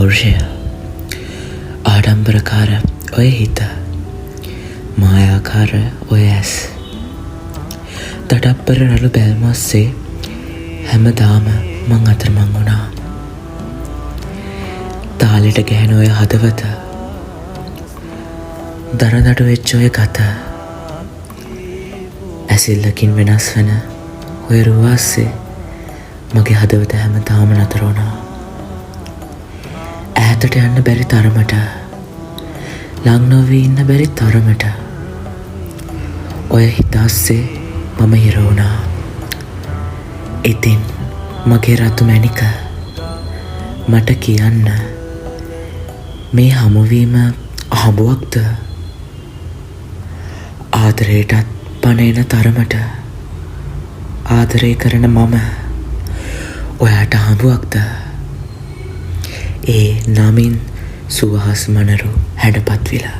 පෞරුෂය ආඩම්බරකාර ඔය හිත මායාකාර ඔය ඇස් දඩප්පර රළු බැල්මස්සේ හැමදාම මං අතරමං වුණා. තාලෙට ගැහෙන ඔය හදවත දරදඩු වෙච්ච ඔය ගත ඇසිල්ලකින් වෙනස් වෙන ඔය රුවාස්සේ මගේ හදවත හැමදාම නතර වුණා. ඈතට යන්න බැරි තරමට ලං නොවී ඉන්න බැරි තරමට ඔය හිත අස්සේ මම හිර වුණා. ඉතින් මගේ රතු මැණික මට කියන්න මේ හමුවීම අහඹුවක්ද? ආදරයටත් පණ එන තරමට ආදරය කරන මම ඔයාට හඹුවක්ද? ඒ නමින් සුවහස් මනරු හැඩපත් විලා